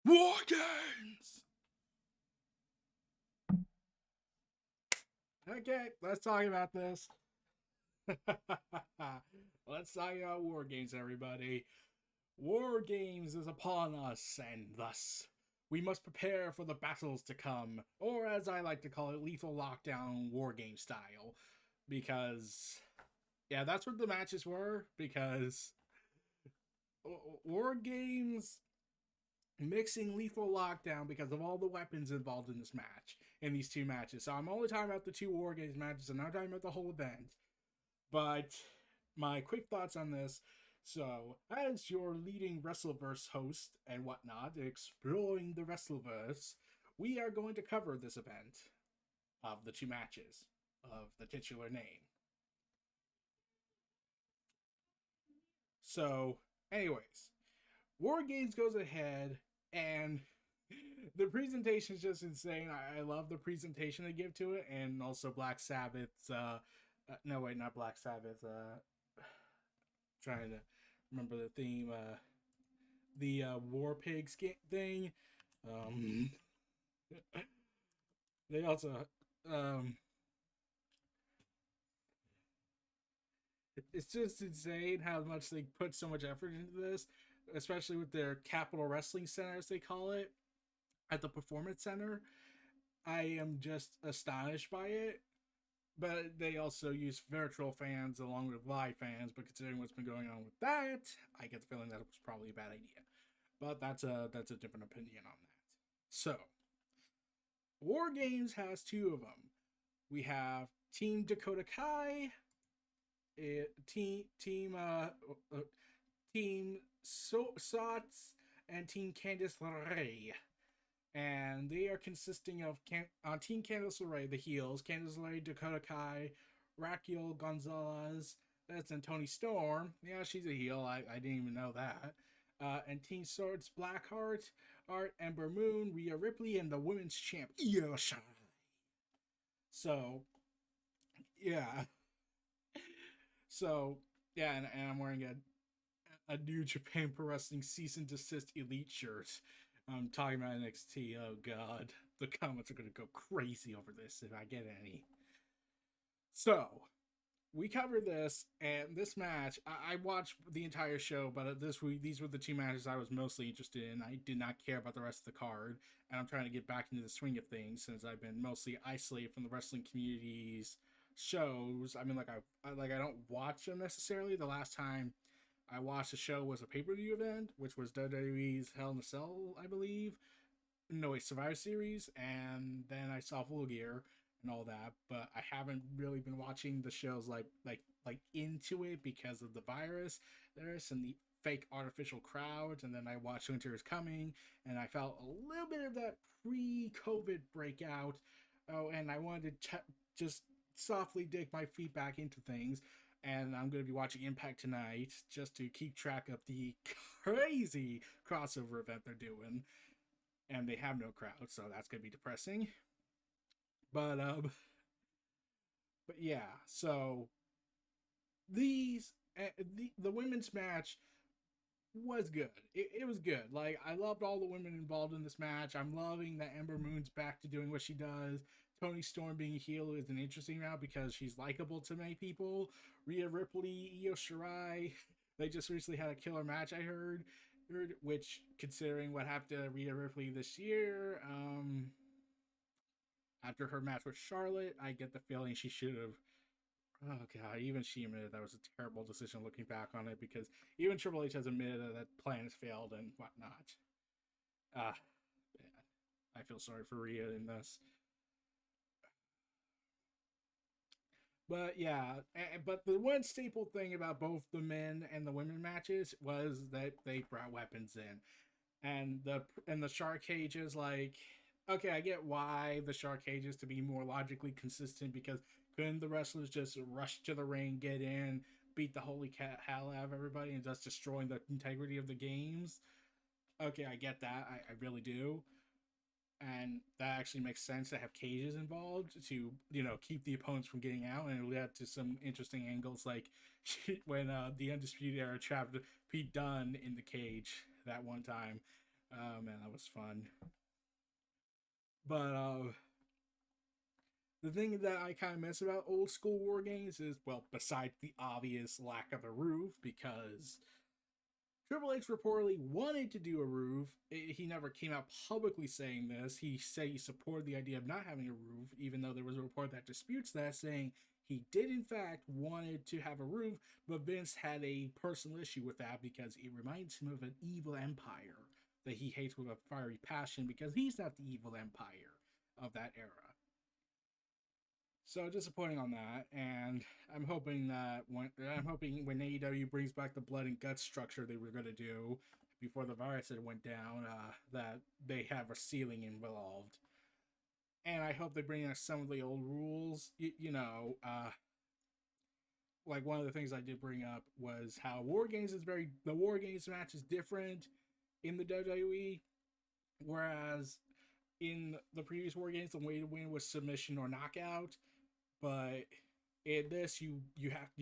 WarGames! Okay, let's talk about this. Let's talk about WarGames, everybody. WarGames is upon us, and thus we must prepare for the battles to come, or as I like to call it, lethal lockdown WarGame style. Because, yeah, that's what the matches were. Because WarGames mixing lethal lockdown because of all the weapons involved in this match, in these two matches. So I'm only talking about the two WarGames matches, I'm not talking about the whole event. But my quick thoughts on this. So, as your leading WrestleVerse host and whatnot, exploring the WrestleVerse, we are going to cover this event of the two matches of the titular name. So, anyways, WarGames goes ahead, and the presentation is just insane. I love the presentation they give to it, and also Black Sabbath's. No, wait, not Black Sabbath. Trying to remember the theme. The War Pigs thing. They also. It's just insane how much they put so much effort into this, especially with their Capital Wrestling Center, as they call it, at the Performance Center. I am just astonished by it. But they also use virtual fans along with live fans. But considering what's been going on with that, I get the feeling that it was probably a bad idea. But that's a different opinion on that. So, WarGames has two of them. We have Team Dakota Kai, Team Sots, and Team Candice LeRae. And they are consisting of Team Candice LeRae, the heels, Candice LeRae, Dakota Kai, Raquel Gonzalez, that's and Toni Storm. Yeah, she's a heel. I didn't even know that. And Team Swords, Blackheart, Art, Ember Moon, Rhea Ripley, and the women's champ, Io Shirai. So, yeah. So, yeah, and I'm wearing a New Japan Pro Wrestling Cease and Desist Elite shirt. I'm talking about NXT. Oh god, the comments are gonna go crazy over this if I get any. So we covered this, and this match I watched the entire show, but this week these were the two matches I was mostly interested in. I did not care about the rest of the card, and I'm trying to get back into the swing of things since I've been mostly isolated from the wrestling community's shows. I mean, I don't watch them necessarily. The last time I watched a show was a pay-per-view event, which was WWE's Hell in a Cell, I believe. No, a Survivor Series, and then I saw Full Gear and all that. But I haven't really been watching the shows like into it because of the virus there's and the fake artificial crowds. And then I watched Winter is Coming, and I felt a little bit of that pre-COVID breakout. Oh, and I wanted to just softly dig my feet back into things, and I'm going to be watching Impact tonight just to keep track of the crazy crossover event they're doing. And they have no crowd, so that's going to be depressing. But yeah, so the women's match was good. It was good. Like, I loved all the women involved in this match. I'm loving that Ember Moon's back to doing what she does. Toni Storm being a heel is an interesting route because she's likable to many people. Rhea Ripley, Io Shirai, they just recently had a killer match, I heard, which, considering what happened to Rhea Ripley this year, after her match with Charlotte, I get the feeling she should have. Oh god, even she admitted that was a terrible decision looking back on it, because even Triple H has admitted that plan has failed and whatnot. Ah, man. I feel sorry for Rhea in this. But yeah, but the one staple thing about both the men and the women matches was that they brought weapons in, and the shark cages. Like, okay, I get why the shark cages to be more logically consistent, because couldn't the wrestlers just rush to the ring, get in, beat the holy cat hell out of everybody, and just destroying the integrity of the games? Okay, I get that. I really do. And that actually makes sense to have cages involved to, keep the opponents from getting out, and it led to some interesting angles, like when the Undisputed Era trapped Pete Dunne in the cage that one time. Oh man, that was fun. But the thing that I kind of miss about old school war games is, well, besides the obvious lack of a roof, because Triple H reportedly wanted to do a roof. He never came out publicly saying this. He said he supported the idea of not having a roof, even though there was a report that disputes that, saying he did in fact wanted to have a roof, but Vince had a personal issue with that because it reminds him of an evil empire that he hates with a fiery passion because he's not the evil empire of that era. So disappointing on that, and I'm hoping when AEW brings back the blood and guts structure they were going to do before the virus had went down, that they have a ceiling involved, and I hope they bring in some of the old rules. Like one of the things I did bring up was how the War Games match is different in the WWE, whereas in the previous War Games the way to win was submission or knockout. But in this, you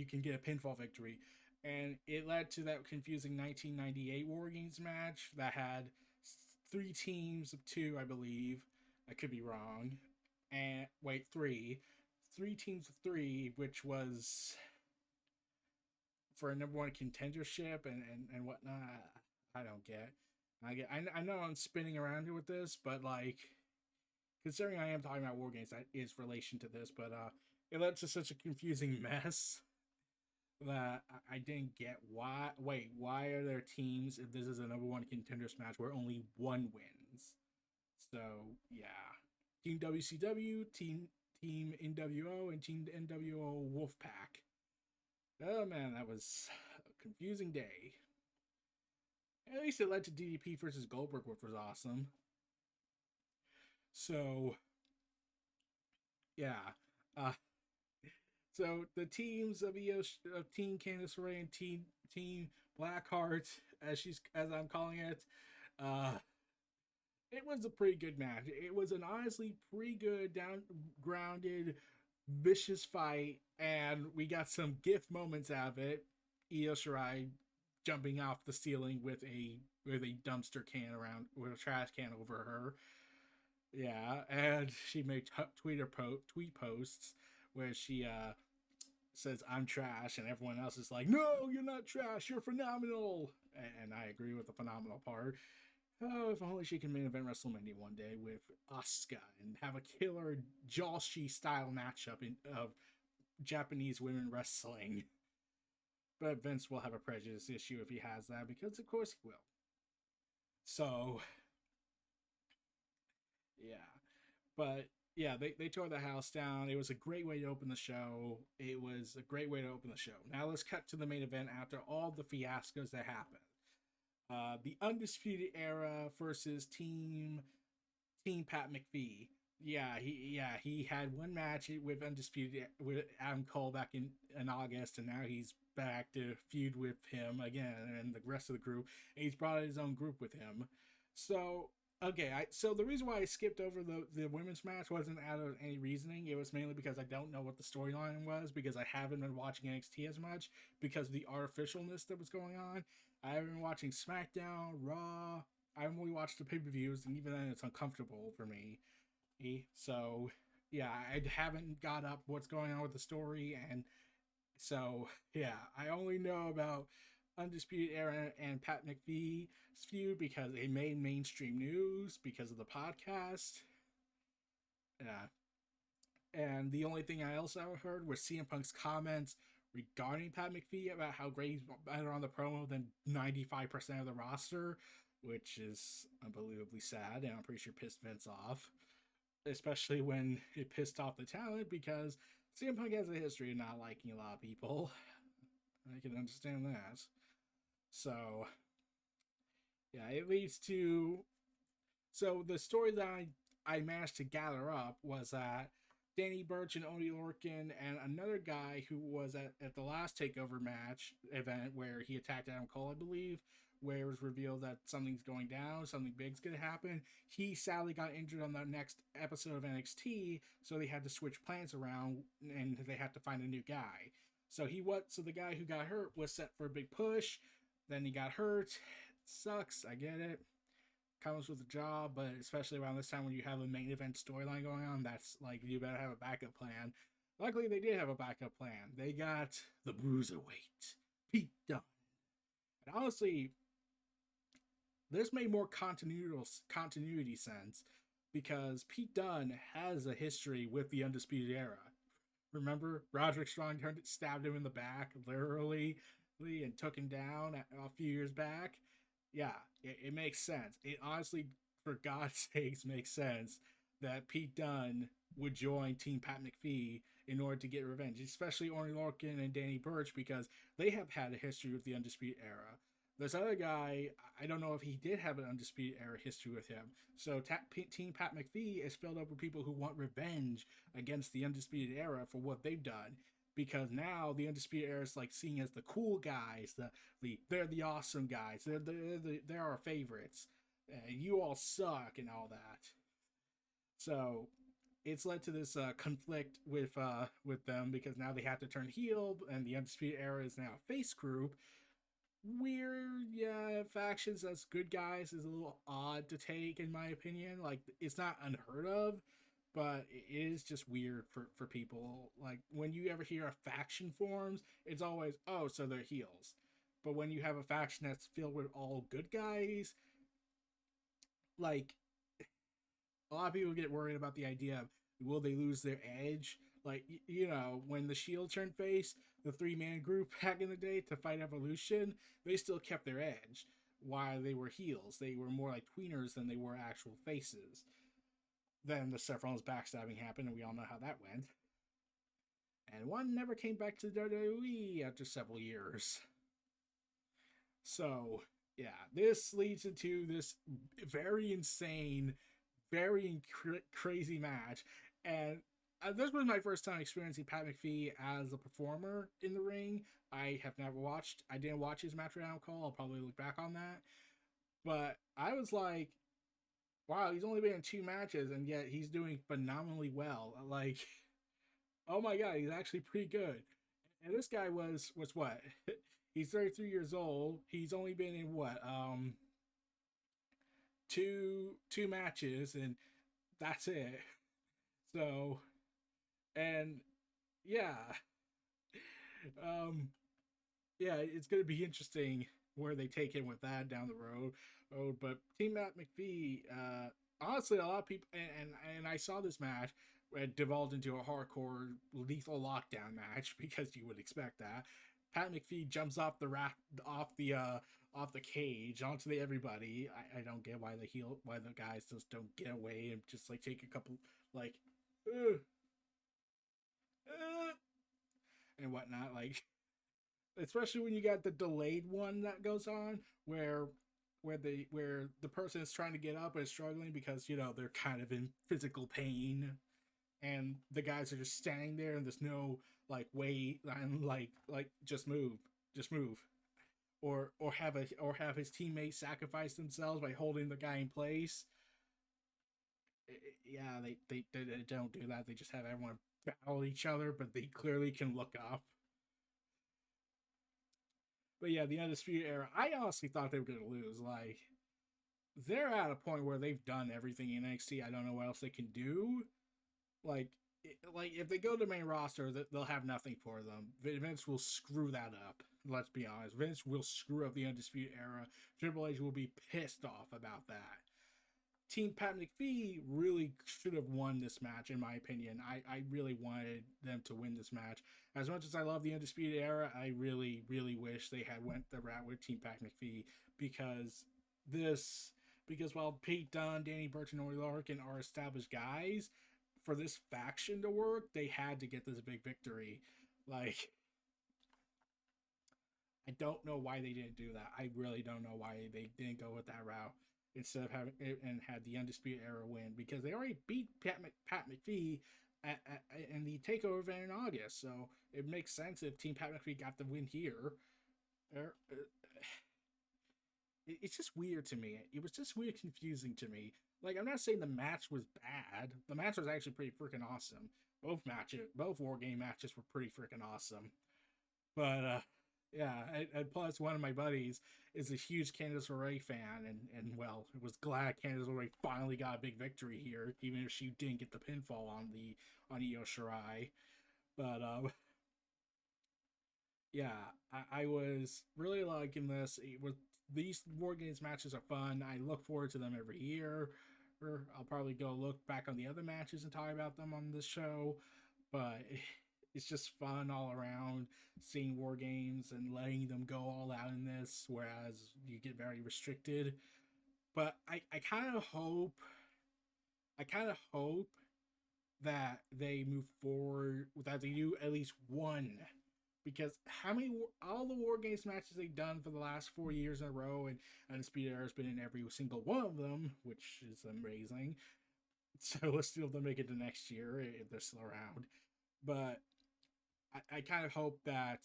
can get a pinfall victory, and it led to that confusing 1998 War Games match that had 3 teams of 2, I believe. I could be wrong. And wait, 3 teams of 3, which was for a #1 contendership and whatnot. I don't get. I know I'm spinning around here with this, but like considering I am talking about war games, that is relation to this, but it led to such a confusing mess that I didn't get why. Wait, why are there teams if this is a #1 contenders match where only one wins? So yeah, Team WCW, Team NWO, and Team NWO Wolfpack. Oh man, that was a confusing day. At least it led to DDP versus Goldberg, which was awesome. So yeah. Uh, so the teams of of Team Candice Ray and Team Blackheart, as I'm calling it, uh, it was a pretty good match. It was an honestly pretty good down grounded, vicious fight, and we got some gift moments out of it. Io Shirai jumping off the ceiling with a dumpster can around with a trash can over her. Yeah, and she made tweet posts where she says I'm trash, and everyone else is like, "No, you're not trash. You're phenomenal." And I agree with the phenomenal part. Oh, if only she can main event WrestleMania one day with Asuka and have a killer Joshi style matchup of Japanese women wrestling. But Vince will have a prejudice issue if he has that because, of course, he will. So, yeah. But yeah, they tore the house down. It was a great way to open the show. It was a great way to open the show. Now let's cut to the main event after all the fiascos that happened. The Undisputed Era versus Team Pat McPhee. He had one match with Undisputed with Adam Cole back in August, and now he's back to feud with him again and the rest of the group. And he's brought his own group with him. So okay, so the reason why I skipped over the women's match wasn't out of any reasoning. It was mainly because I don't know what the storyline was because I haven't been watching NXT as much because of the artificialness that was going on. I haven't been watching SmackDown, Raw. I only watched the pay-per-views, and even then, it's uncomfortable for me. So yeah, I haven't got up what's going on with the story, and so yeah, I only know about Undisputed Era and Pat McPhee's feud because it made mainstream news because of the podcast. Yeah. And the only thing I also heard was CM Punk's comments regarding Pat McPhee about how great he's better on the promo than 95% of the roster, which is unbelievably sad, and I'm pretty sure pissed Vince off. Especially when it pissed off the talent because CM Punk has a history of not liking a lot of people. I can understand that. So, yeah, it leads to. So, the story that I managed to gather up was that Danny Burch and Oney Lorcan and another guy who was at the last TakeOver match event where he attacked Adam Cole, I believe, where it was revealed that something's going down, something big's going to happen. He sadly got injured on the next episode of NXT, so they had to switch plans around and they had to find a new guy. So the guy who got hurt was set for a big push. Then he got hurt. Sucks, I get it. comes with the job, but especially around this time when you have a main event storyline going on, that's like, you better have a backup plan. Luckily, they did have a backup plan. They got the Bruiserweight, Pete Dunne. And honestly, this made more continuity sense because Pete Dunne has a history with the Undisputed Era. Remember, Roderick Strong stabbed him in the back, literally, and took him down a few years back. Yeah, it makes sense. It honestly, for God's sakes, makes sense that Pete Dunne would join Team Pat McAfee in order to get revenge, especially Orton Lorcan and Danny Burch, because they have had a history with the Undisputed Era. This other guy, I don't know if he did have an Undisputed Era history with him. So Team Pat McAfee is filled up with people who want revenge against the Undisputed Era for what they've done. Because now the Undisputed Era is like seen as the cool guys, they're the awesome guys, they're our favorites. You all suck and all that. So it's led to this conflict with them because now they have to turn heel, and the Undisputed Era is now a face group. Weird, yeah, factions as good guys is a little odd to take, in my opinion. Like, it's not unheard of, but it is just weird for people. Like, when you ever hear a faction forms, it's always, oh, so they're heels. But when you have a faction that's filled with all good guys, like, a lot of people get worried about the idea of, will they lose their edge? Like, when the Shield turned face, the three-man group back in the day to fight Evolution, they still kept their edge while they were heels. They were more like tweeners than they were actual faces. Then the Seth Rollins backstabbing happened, and we all know how that went. And one never came back to WWE after several years. So, yeah, this leads into this very insane, very crazy match. And this was my first time experiencing Pat McAfee as a performer in the ring. I didn't watch his match round call. I'll probably look back on that. But I was like, wow, he's only been in 2 matches, and yet he's doing phenomenally well. Like, oh my God, he's actually pretty good. And this guy was what? He's 33 years old. He's only been in what? Two matches, and that's it. So, and yeah, it's going to be interesting where they take him with that down the road. But Team Matt McAfee, honestly, a lot of people, and I saw this match. It devolved into a hardcore lethal lockdown match because you would expect that. Pat McAfee jumps off the cage onto the everybody. I don't get why the guys just don't get away and just like take a couple like and whatnot, like, especially when you got the delayed one that goes on where the person is trying to get up and is struggling because they're kind of in physical pain, and the guys are just standing there and there's no like wait and like just move, or have his teammates sacrifice themselves by holding the guy in place. Yeah, they don't do that. They just have everyone battle each other, but they clearly can look up. But yeah, the Undisputed Era, I honestly thought they were going to lose. Like, they're at a point where they've done everything in NXT. I don't know what else they can do. Like if they go to the main roster, they'll have nothing for them. Vince will screw that up. Let's be honest. Vince will screw up the Undisputed Era. Triple H will be pissed off about that. Team Pat McAfee really should have won this match, in my opinion. I really wanted them to win this match. As much as I love the Undisputed Era, I really, really wish they had went the route with Team Pat McAfee because while Pete Dunne, Danny Burch, and Orton Lorcan are established guys, for this faction to work, they had to get this big victory. Like, I don't know why they didn't do that. I really don't know why they didn't go with that route instead of having it and had the Undisputed Era win, because they already beat Pat McAfee in the TakeOver event in August. So it makes sense if Team Pat McAfee got the win here. It's just weird to me. It was just weird, confusing to me. Like, I'm not saying the match was bad. The match was actually pretty freaking awesome. Both WarGame matches were pretty freaking awesome. But Yeah, and plus one of my buddies is a huge Candice LeRae fan, and well, was glad Candice LeRae finally got a big victory here, even if she didn't get the pinfall on the on Io Shirai. But yeah, I was really liking this. It was these War Games matches are fun. I look forward to them every year. Or I'll probably go look back on the other matches and talk about them on this show. But it's just fun all around seeing War Games and letting them go all out in this, whereas you get very restricted. But I kind of hope, I kind of hope that they move forward, that they do at least one, because how many all the War Games matches they've done for the last 4 years in a row, and Undisputed Era has been in every single one of them, which is amazing. So let's see if they make it to next year if they're still around. But I kind of hope that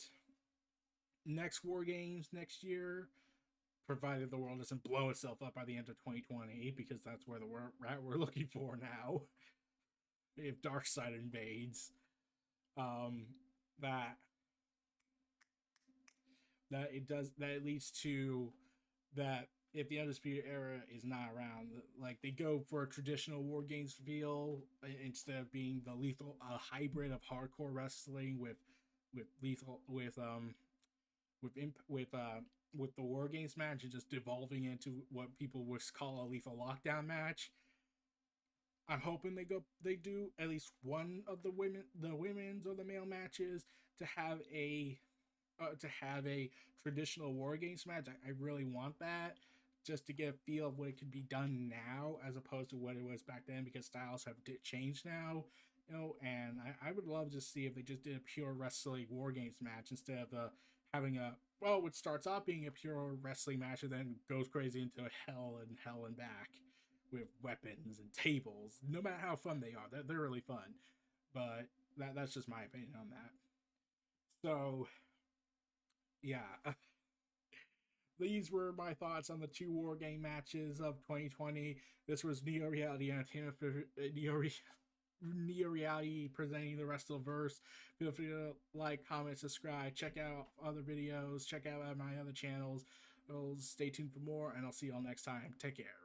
next War Games next year, provided the world doesn't blow itself up by the end of 2020, because that's where the we're looking for now. If Darkseid invades, um, that that it leads to that if the Undisputed Era is not around, like they go for a traditional War Games feel instead of being the lethal hybrid of hardcore wrestling with lethal with the War Games match and just devolving into what people would call a lethal lockdown match. I'm hoping they do at least one of the women's or the male matches to have a traditional War Games match. I really want that just to get a feel of what it could be done now as opposed to what it was back then, because styles have changed now. And I would love to see if they just did a pure wrestling War Games match instead of having a well, it starts off being a pure wrestling match and then goes crazy into hell and back with weapons and tables. No matter how fun they are, they're really fun. But that's just my opinion on that. So yeah, these were my thoughts on the two War Game matches of 2020. This was Neo Reality Entertainment for Neo Reality presenting the WrestleVerse. Feel free to like, comment, subscribe, check out other videos, check out my other channels. Stay tuned for more, and I'll see y'all next time. Take care.